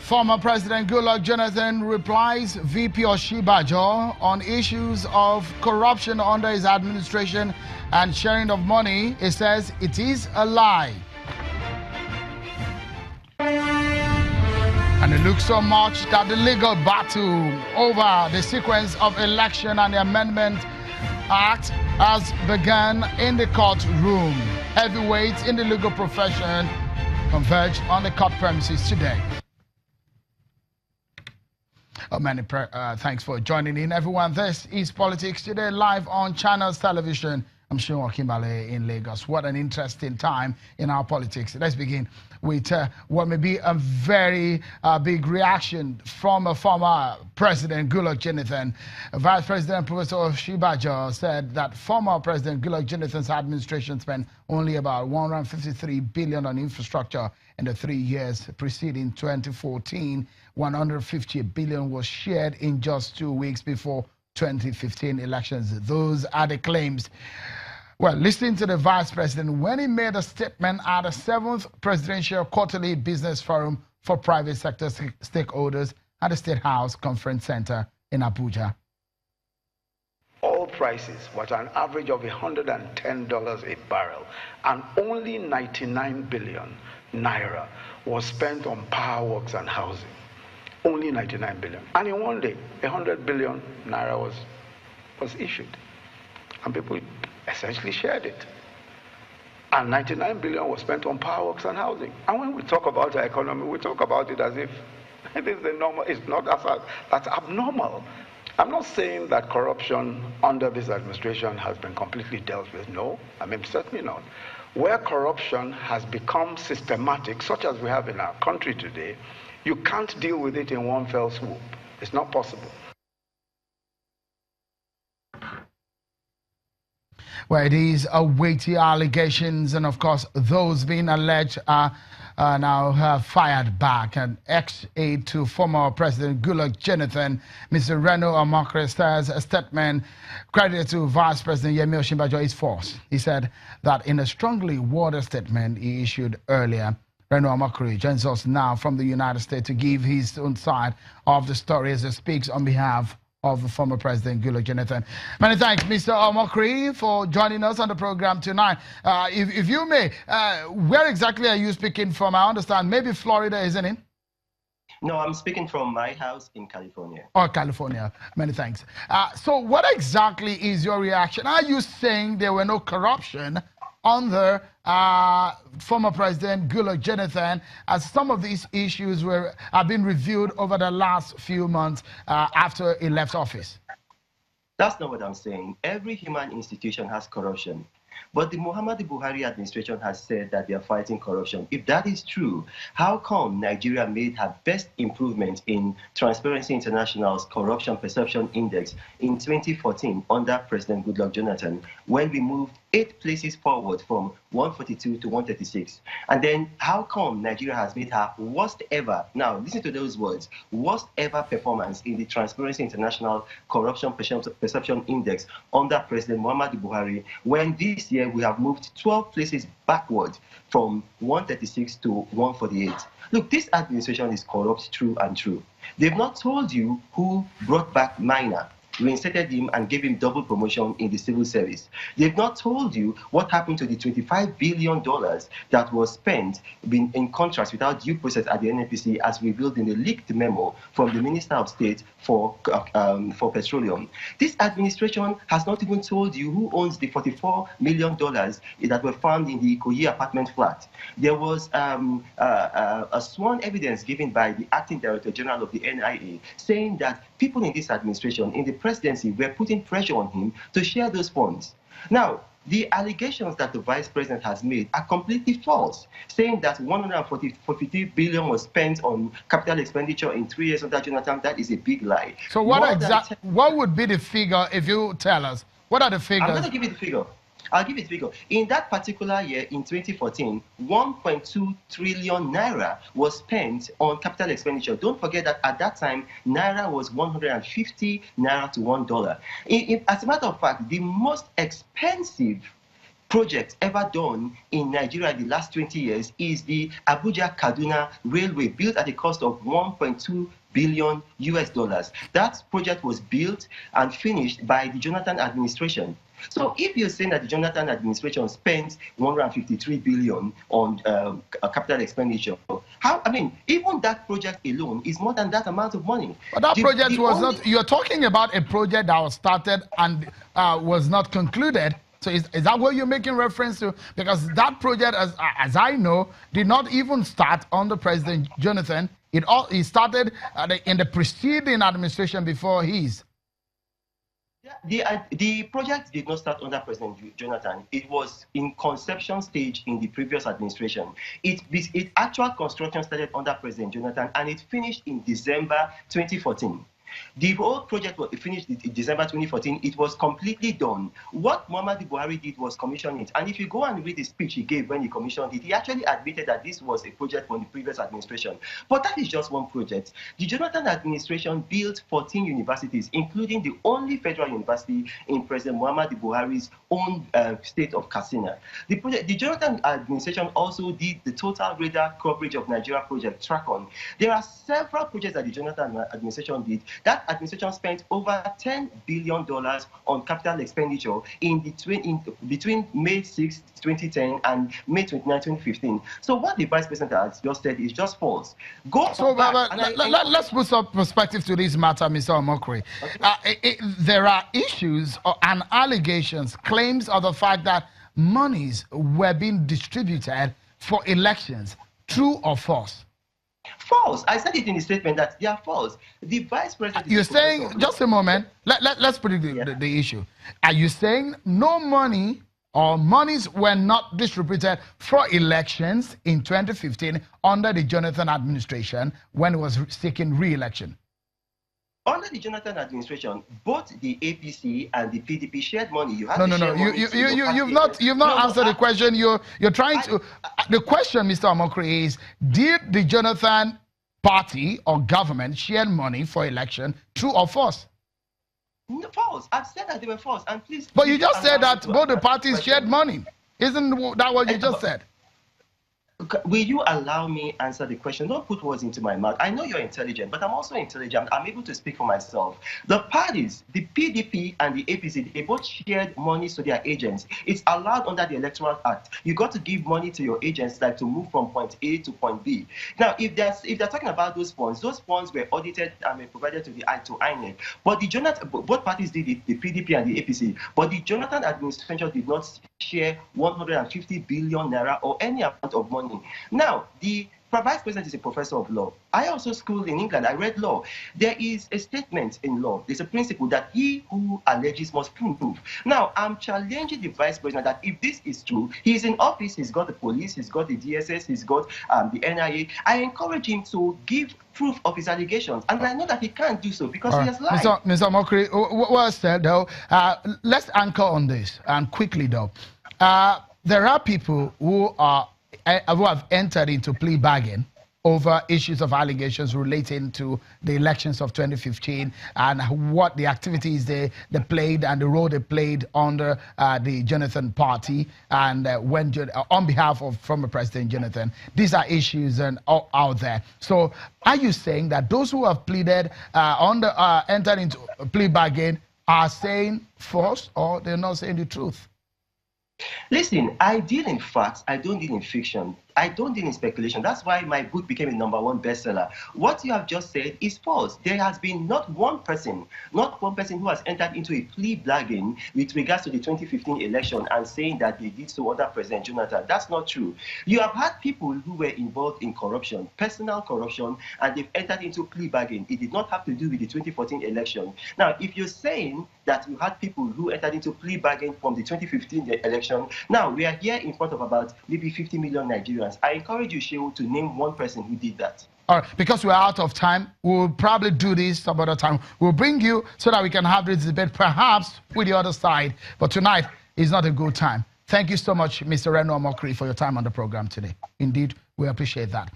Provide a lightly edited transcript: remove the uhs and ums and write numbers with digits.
Former President Goodluck Jonathan replies VP Oshibajo on issues of corruption under his administration and sharing of money. He says it is a lie. And it looks so much that the legal battle over the sequence of election and the Amendment Act has begun in the courtroom. Heavyweights in the legal profession converged on the court premises today. Many thanks for joining in, everyone. This is Politics Today, live on Channels Television. I'm Sean Kimbale in Lagos. What an interesting time in our politics. Let's begin with what may be a very big reaction from a former President Goodluck Jonathan. Vice President Professor Oshibajo said that former President Goodluck Jonathan's administration spent only about $153 billion on infrastructure in the 3 years preceding 2014. $150 billion was shared in just 2 weeks before 2015 elections. Those are the claims. Well, listening to the Vice President when he made a statement at the 7th Presidential Quarterly Business Forum for Private Sector Stakeholders at the State House Conference Center in Abuja. Oil prices were at an average of $110 a barrel, and only 99 billion naira was spent on power works and housing. Only 99 billion. And in one day, 100 billion naira was issued. And people essentially shared it. And 99 billion was spent on power works and housing. And when we talk about our economy, we talk about it as if it is the normal. It's not that's abnormal. I'm not saying that corruption under this administration has been completely dealt with. No, I mean, certainly not. Where corruption has become systematic, such as we have in our country today, you can't deal with it in one fell swoop. It's not possible. Well, it is weighty allegations, and of course, those being alleged are now fired back. An ex-aide to former President Goodluck Jonathan, Mr. Reno Omokri, says a statement credited to Vice President Yemi Osinbajo is false. He said that in a strongly worded statement he issued earlier. Reno Omokri joins us now from the United States to give his own side of the story as he speaks on behalf of the former President Goodluck Jonathan. Many thanks, Mr. Omokri, for joining us on the program tonight. If you may, where exactly are you speaking from? I understand maybe Florida, isn't it? No, I'm speaking from my house in California. Oh, California. Many thanks. So what exactly is your reaction? Are you saying there were no corruption under former President Goodluck Jonathan, as some of these issues have been reviewed over the last few months after he left office? That's not what I'm saying. Every human institution has corruption. But the Muhammadu Buhari administration has said that they are fighting corruption. If that is true, how come Nigeria made her best improvement in Transparency International's Corruption Perception Index in 2014 under President Goodluck Jonathan, when we moved 8 places forward from 142 to 136? And then how come Nigeria has made her worst ever, now listen to those words, worst ever performance in the Transparency International Corruption Perception Index under President Muhammadu Buhari, when this year we have moved 12 places backward from 136 to 148. Look, this administration is corrupt through and through. They've not told you who brought back Minor, reinstated him and gave him double promotion in the civil service. They've not told you what happened to the $25 billion that was spent in contracts without due process at the NNPC, as revealed in the leaked memo from the Minister of State for Petroleum. This administration has not even told you who owns the $44 million that were found in the Ikoyi apartment flat. There was a sworn evidence given by the Acting Director General of the NIA saying that people in this administration, in the presidency, were putting pressure on him to share those funds. Now, the allegations that the vice president has made are completely false, saying that $143 billion was spent on capital expenditure in 3 years under Jonathan. That is a big lie. So what would be the figure if you tell us? What are the figures? I'm going to give you the figure. I'll give you the figure. In that particular year, in 2014, 1.2 trillion naira was spent on capital expenditure. Don't forget that at that time, naira was 150 naira to $1. As a matter of fact, the most expensive project ever done in Nigeria in the last 20 years is the Abuja-Kaduna Railway, built at a cost of $1.2 billion US dollars. That project was built and finished by the Jonathan administration. So if you're saying that the Jonathan administration spent 153 billion on capital expenditure, even that project alone is more than that amount of money. But that project was not, you're talking about a project that was started and was not concluded. So is that what you're making reference to? Because that project, as I know, did not even start under President Jonathan. It started in the preceding administration before his. The project did not start under President Jonathan. It was in conception stage in the previous administration. Its actual construction started under President Jonathan, and it finished in December 2014. The whole project was finished in December 2014. It was completely done. What Muhammadu Buhari did was commission it. And if you go and read the speech he gave when he commissioned it, he actually admitted that this was a project from the previous administration. But that is just one project. The Jonathan administration built 14 universities, including the only federal university in President Muhammadu Buhari's own state of Katsina. The Jonathan administration also did the total radar coverage of Nigeria project, TRACON. There are several projects that the Jonathan administration did. That administration spent over $10 billion on capital expenditure between May 6, 2010 and May 29, 2015. So what the Vice President has just said is just false. Let's put some perspective to this matter, Mr. Omokri. Okay. There are issues and allegations, claims of the fact that monies were being distributed for elections. True or false? False. I said it in the statement that they are false. The Vice President... You're saying, just a moment, let's put it the issue. Are you saying no money or monies were not distributed for elections in 2015 under the Jonathan administration when it was seeking re-election? Under the Jonathan administration, both the APC and the PDP shared money. You've not answered the question. You're trying to. The question, Mr. Omokri, is: did the Jonathan party or government share money for election? True or false? No, false. I've said that they were false. And please. But you just said that both the parties shared money. Isn't that what you just said? Will you allow me answer the question? Don't put words into my mouth. I know you're intelligent, but I'm also intelligent. I'm able to speak for myself. The parties, the PDP and the APC, they both shared money to their agents. It's allowed under the Electoral Act. You got to give money to your agents, like to move from point A to point B. Now, if they're talking about those funds were audited and provided to INEC. But both parties did it, the PDP and the APC. But the Jonathan administration did not share 150 billion naira or any amount of money. Now, the Vice President is a professor of law. I also schooled in England. I read law. There is a statement in law. There's a principle that he who alleges must prove. Now, I'm challenging the Vice President that if this is true, he's in office, he's got the police, he's got the DSS, he's got the NIA. I encourage him to give proof of his allegations. And I know that he can't do so because he has lied. Mr. Omokri, well said, though. Let's anchor on this, and quickly, though. There are people who have entered into plea bargain over issues of allegations relating to the elections of 2015 and what the activities they played and the role they played under the Jonathan party and on behalf of former President Jonathan. These are issues out there. So are you saying that those who have pleaded entered into a plea bargain are saying false, or they're not saying the truth? Listen, I deal in facts. I don't deal in fiction. I don't deal in speculation. That's why my book became a #1 bestseller. What you have just said is false. There has been not one person who has entered into a plea bargain with regards to the 2015 election and saying that they did so under President Jonathan. That's not true. You have had people who were involved in corruption, personal corruption, and they've entered into a plea bargain. It did not have to do with the 2014 election. Now, if you're saying that you had people who entered into a plea bargain from the 2015 election, now we are here in front of about maybe 50 million Nigerians. I encourage you, Shehu, to name one person who did that. All right, because we're out of time, we'll probably do this some other time. We'll bring you so that we can have this debate, perhaps with the other side. But tonight is not a good time. Thank you so much, Mr. Reno Omokri, for your time on the program today. Indeed, we appreciate that.